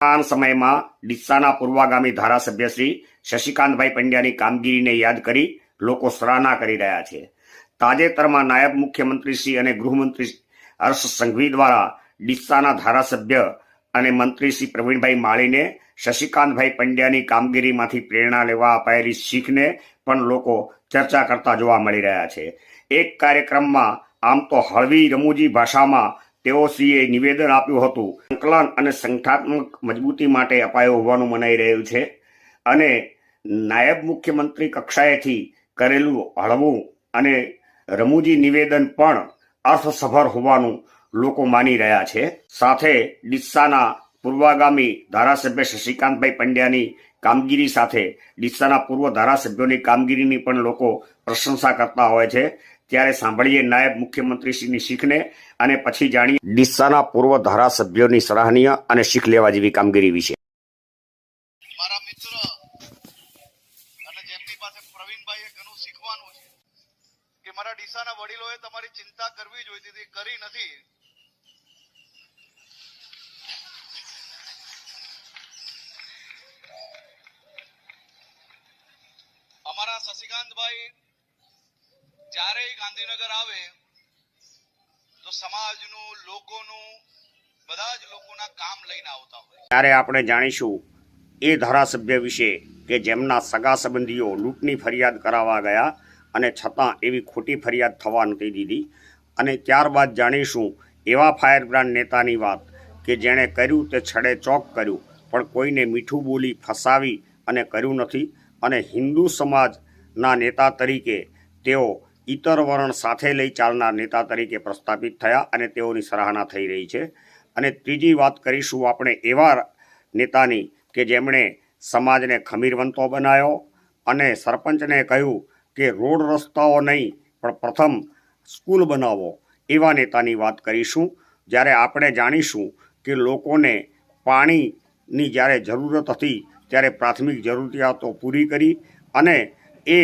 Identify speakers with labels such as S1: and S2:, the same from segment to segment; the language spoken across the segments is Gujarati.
S1: આ સમયમાં ડીસાના પૂર્વગામી ધારાસભ્ય શ્રી શશિકાંતભાઈ પંડ્યાની કામગીરીને યાદ કરી લોકો સરાહના કરી રહ્યા છે. તાજેતરમાં નાયબ મુખ્યમંત્રી શ્રી અને ગૃહમંત્રી હર્ષ સંઘવી દ્વારા ડીસાના ધારાસભ્ય અને મંત્રી શ્રી પ્રવીણભાઈ માળીને શશિકાંતભાઈ પંડ્યાની કામગીરીમાંથી પ્રેરણા લેવા અપાયેલી શીખને પણ લોકો ચર્ચા કરતા જોવા મળી રહ્યા છે. એક કાર્યક્રમમાં આમ તો હળવી રમૂજી ભાષામાં તેઓશ્રીએ નિવેદન આપ્યું હતું. સંકલન અને સંગઠનાત્મક મજબૂતી માટે અપાયો હોવાનું મનાઈ રહ્યું છે અને નાયબ મુખ્યમંત્રી કક્ષાએથી કરેલું હળવું અને રમૂજી નિવેદન પણ અર્થસભર હોવાનું લોકો માની રહ્યા છે. સાથે ડીસાના પૂર્વગામી ધારાસભ્ય શશિકાંતભાઈ પંડ્યાની કામગીરી સાથે ડીસાના પૂર્વ ધારાસભ્યોની કામગીરીની પણ લોકો પ્રશંસા કરતા હોય છે. ત્યારે સાંભળીએ નાયબ મુખ્યમંત્રીશ્રીની શીખને અને પછી જાણીએ ડીસાના પૂર્વ ધારાસભ્યોની સરાહનીય અને શીખ લેવા જેવી કામગીરી વિશે.
S2: મારા મિત્ર અને જેમની પાસે પ્રવીણભાઈએ ઘણું શીખવાનું છે કે મારા ડીસાના વડીલોએ તમારી ચિંતા કરવી જોઈતી હતી, કરી નથી. અમારા શશિકાંતભાઈ જ્યારે ગાંધીનગર આવે તો સમાજનું, લોકોનું, બધા જ લોકોના કામ લઈને આવતા હોય.
S1: ત્યારે આપણે જાણીશું એ ધારાસભ્ય વિશે કે જેમના સગા સંબંધીઓ લૂંટની ફરિયાદ કરાવવા ગયા અને છતાં એવી ખોટી ફરિયાદ થવા નથી દીધી. અને ત્યારબાદ જાણીશું એવા ફાયર બ્રાન્ડ નેતાની વાત કે જેણે કર્યું તે છડે ચોક કર્યું પણ કોઈને મીઠું બોલી ફસાવી અને કર્યું નથી. અને હિન્દુ સમાજના નેતા તરીકે તેઓ ઇતર વર્ણ સાથે લઈ ચાલનાર નેતા તરીકે પ્રસ્થાપિત થયા અને તેઓની સરાહના થઈ રહી છે. અને ત્રીજી વાત કરીશું આપણે એવા નેતાની કે જેમણે સમાજને ખમીરવંતો બનાવ્યો અને સરપંચને કહ્યું કે રોડ રસ્તાઓ નહીં પણ પ્રથમ સ્કૂલ બનાવો. એવા નેતાની વાત કરીશું. જ્યારે આપણે જાણીશું કે લોકોને પાણીની જ્યારે જરૂરત હતી ત્યારે પ્રાથમિક જરૂરિયાતો પૂરી કરી અને એ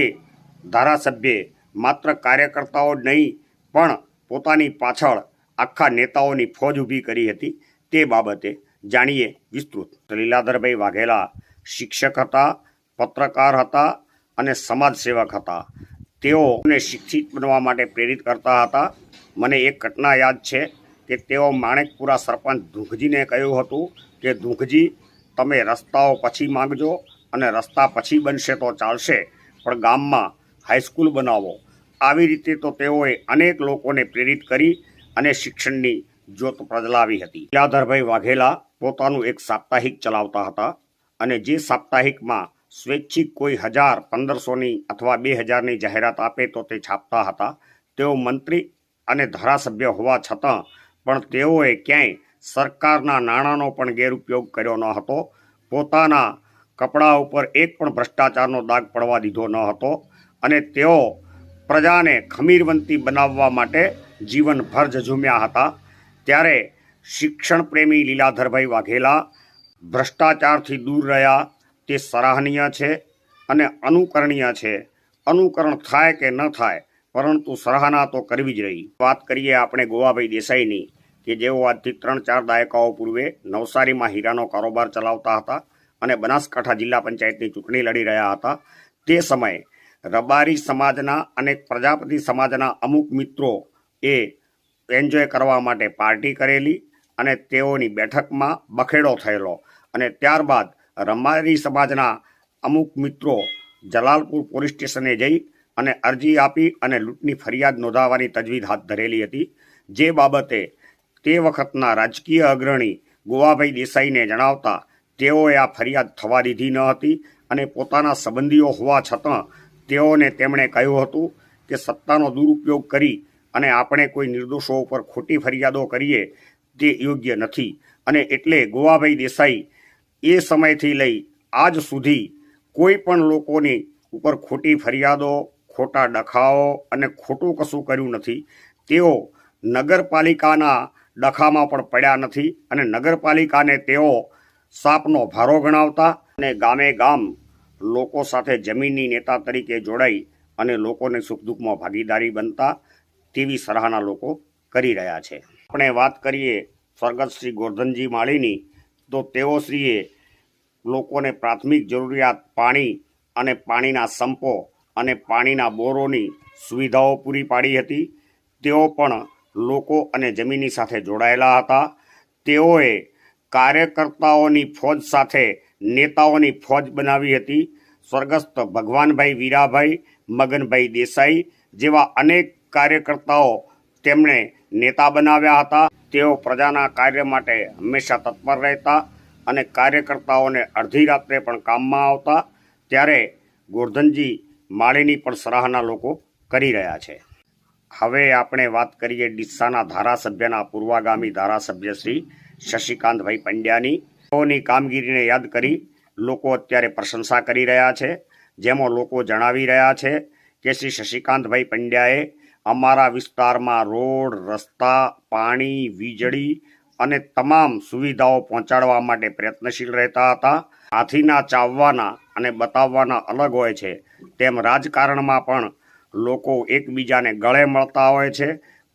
S1: ધારાસભ્યે માત્ર કાર્યકર્તાઓ નહીં પણ પોતાની પાછળ આખા નેતાઓની ફોજ ઊભી કરી હતી. તે બાબતે જાણીએ વિસ્તૃત. લીલાધરભાઈ વાઘેલા શિક્ષક હતા, પત્રકાર હતા અને સમાજસેવક હતા. તેઓને શિક્ષિત બનવા માટે પ્રેરિત કરતા હતા. મને એક ઘટના યાદ છે કે તેઓ માણેકપુરા સરપંચ ધુંઘજીને કહ્યું હતું કે ધુંઘજી, તમે રસ્તાઓ પછી માંગજો અને રસ્તા પછી બનશે તો ચાલશે પણ ગામમાં હાઈસ્કૂલ બનાવો. આવી રીતે તો તેઓએ અનેક લોકોને પ્રેરિત કરી અને શિક્ષણની જ્યોત પ્રજલાવી હતી. લીલાધરભાઈ વાઘેલા પોતાનું એક સાપ્તાહિક ચલાવતા હતા અને જે સાપ્તાહિકમાં સ્વૈચ્છિક કોઈ 1000, 1500ની અથવા 2000ની જાહેરાત આપે તો તે છાપતા હતા. તેઓ મંત્રી અને ધારાસભ્ય હોવા છતાં પણ તેઓએ ક્યાંય સરકારના નાણાંનો પણ ગેરઉપયોગ કર્યો ન હતો. પોતાના કપડા ઉપર એક પણ ભ્રષ્ટાચારનો દાગ પડવા દીધો ન હતો અને તેઓ પ્રજાને ખમીરવંતી બનાવવા માટે જીવનભર ઝઝૂમ્યા હતા. ત્યારે શિક્ષણ પ્રેમી લીલાધરભાઈ વાઘેલા ભ્રષ્ટાચારથી દૂર રહ્યા તે સરાહનીય છે અને અનુકરણીય છે. અનુકરણ થાય કે ન થાય પરંતુ સરાહના તો કરવી જ રહી. વાત કરીએ આપણે ગોવાભાઈ દેસાઈની કે જેઓ આજથી 3-4 દાયકાઓ પૂર્વે નવસારીમાં હીરાનો કારોબાર ચલાવતા હતા અને બનાસકાંઠા જિલ્લા પંચાયતની ચૂંટણી લડી રહ્યા હતા. તે સમયે રબારી સમાજના અને પ્રજાપતિ સમાજના અમુક મિત્રો એ એન્જોય કરવા માટે પાર્ટી કરેલી અને તેઓની બેઠકમાં બખેડો થયેલો અને ત્યારબાદ રબારી સમાજના અમુક મિત્રો જલાલપુર પોલીસ સ્ટેશને જઈ અને અરજી આપી અને લૂંટની ફરિયાદ નોંધાવવાની તજવીજ હાથ ધરેલી હતી. જે બાબતે તે વખતના રાજકીય અગ્રણી ગોવાભાઈ દેસાઈને જણાવતા તેઓએ આ ફરિયાદ થવા દીધી ન હતી અને પોતાના સંબંધીઓ હોવા છતાં તેઓને તેમણે કહ્યું હતું કે સત્તાનો દુરુપયોગ કરી અને આપણે કોઈ નિર્દોષો ઉપર ખોટી ફરિયાદો કરીએ તે યોગ્ય નથી. અને એટલે ગોવાભાઈ દેસાઈ એ સમયથી લઈ આજ સુધી કોઈ પણ લોકોની ઉપર ખોટી ફરિયાદો, ખોટા ડખાઓ અને ખોટું કશું કર્યું નથી. તેઓ નગરપાલિકાના ડખામાં પણ પડ્યા નથી અને નગરપાલિકાને તેઓ સાપનો ભારો ગણાવતા અને ગામે ગામ લોકો સાથે જમીનની નેતા તરીકે જોડાઈ અને લોકોને સુખ દુઃખમાં ભાગીદારી બનતા તેવી સરાહના લોકો કરી રહ્યા છે. આપણે વાત કરીએ સ્વર્ગસ્થ શ્રી ગોરધનજી માળીની તો તેઓશ્રીએ લોકોને પ્રાથમિક જરૂરિયાત પાણી અને પાણીના સંપો અને પાણીના બોરોની સુવિધાઓ પૂરી પાડી હતી. તેઓ પણ લોકો અને જમીનની સાથે જોડાયેલા હતા. તેઓએ કાર્યકર્તાઓની ફોજ સાથે નેતાઓની ફોજ બનાવી હતી. સ્વર્ગસ્થ ભગવાનભાઈ વીરાભાઈ, મગનભાઈ દેસાઈ જેવા અનેક કાર્યકર્તાઓ તેમણે નેતા બનાવ્યા હતા. તેઓ પ્રજાના કાર્ય માટે હંમેશા તત્પર રહેતા અને કાર્યકર્તાઓને અડધી રાત્રે પણ કામમાં આવતા. ત્યારે ગોરધનજી માળીની પણ સરાહના લોકો કરી રહ્યા છે. હવે આપણે વાત કરીએ ડીસાના ધારાસભ્યના પૂર્વગામી ધારાસભ્ય શ્રી શશિકાંતભાઈ પંડ્યાની. તેઓની કામગીરીને યાદ કરી લોકો અત્યારે પ્રશંસા કરી રહ્યા છે. જેમાં લોકો જણાવી રહ્યા છે કે શ્રી શશિકાંતભાઈ પંડ્યાએ અમારા વિસ્તારમાં રોડ, રસ્તા, પાણી, વીજળી અને તમામ સુવિધાઓ પહોંચાડવા માટે પ્રયત્નશીલ રહેતા હતા. હાથીના ચાવવાના અને બતાવવાના અલગ હોય છે, તેમ રાજકારણમાં પણ લોકો એકબીજાને ગળે મળતા હોય છે,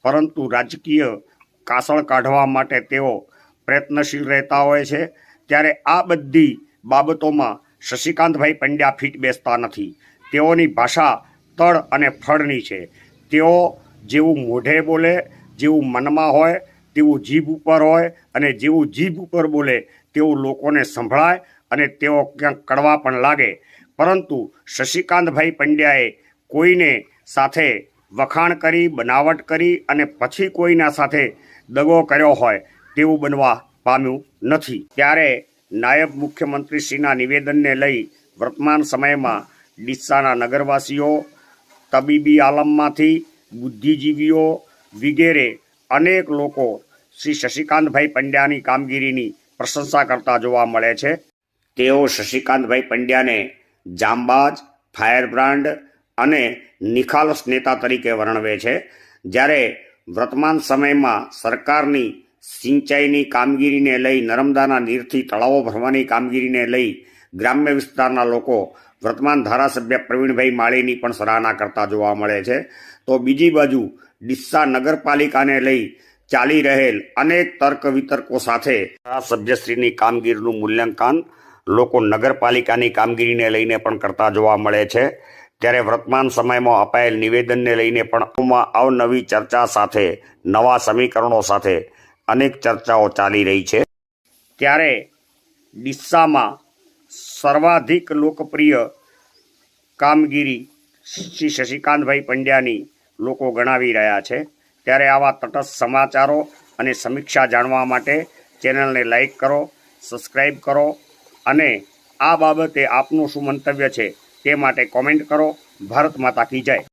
S1: પરંતુ રાજકીય કાસળ કાઢવા માટે તેઓ પ્રયત્નશીલ રહેતા હોય છે. ત્યારે આ બધી બાબતોમાં શશિકાંતભાઈ પંડ્યા ફીટ બેસતા નથી. તેઓની ભાષા તળ અને ફળની છે. તેઓ જેવું મોઢે બોલે, જેવું મનમાં હોય તેવું જીભ ઉપર હોય, અને જેવું જીભ ઉપર બોલે તેવું લોકોને સંભળાય અને તેઓ ક્યાંક કડવા પણ લાગે. પરંતુ શશિકાંતભાઈ પંડ્યાએ કોઈને સાથે વખાણ કરી, બનાવટ કરી અને પછી કોઈના સાથે દગો કર્યો હોય તેવું બનવા પામ્યું નથી. ત્યારે નાયબ મુખ્યમંત્રીશ્રીના નિવેદનને લઈ વર્તમાન સમયમાં ડીસાના નગરવાસીઓ, તબીબી આલમમાંથી બુદ્ધિજીવીઓ વગેરે અનેક લોકો શ્રી શશિકાંતભાઈ પંડ્યાની કામગીરીની પ્રશંસા કરતા જોવા મળે છે. તેઓ શશિકાંતભાઈ પંડ્યાને જાંબાજ, ફાયરબ્રાન્ડ અને નિખાલસ નેતા તરીકે વર્ણવે છે. જ્યારે વર્તમાન સમયમાં સરકારની સિંચાઈની કામગીરીને લઈ, નર્મદાના નીરથી તળાવો ભરવાની કામગીરીને લઈ ગ્રામ્ય વિસ્તારના લોકો વર્તમાન ધારાસભ્ય પ્રવીણભાઈ માળીની પણ સરાહના કરતા જોવા મળે છે. તો બીજી બાજુ ડીસા નગરપાલિકાને લઈ ચાલી રહેલ અનેક તર્ક વિતર્કો સાથે ધારાસભ્યશ્રીની કામગીરીનું મૂલ્યાંકન લોકો નગરપાલિકાની કામગીરીને લઈને પણ કરતા જોવા મળે છે. ત્યારે વર્તમાન સમયમાં અપાયેલ નિવેદનને લઈને પણ અવનવી ચર્ચા સાથે, નવા સમીકરણો સાથે અનેક ચર્ચાઓ ચાલી રહી છે. ત્યારે ડીસામાં સર્વાધિક લોકપ્રિય કામગીરી શ્રી શશિકાંતભાઈ પંડ્યાની લોકો ગણાવી રહ્યા છે. ત્યારે આવા તટસ્થ સમાચારો અને સમીક્ષા જાણવા માટે ચેનલને લાઈક કરો, સબસ્ક્રાઈબ કરો અને આ બાબતે આપનું શું મંતવ્ય છે તે માટે કોમેન્ટ કરો. ભારત માતા કી જય.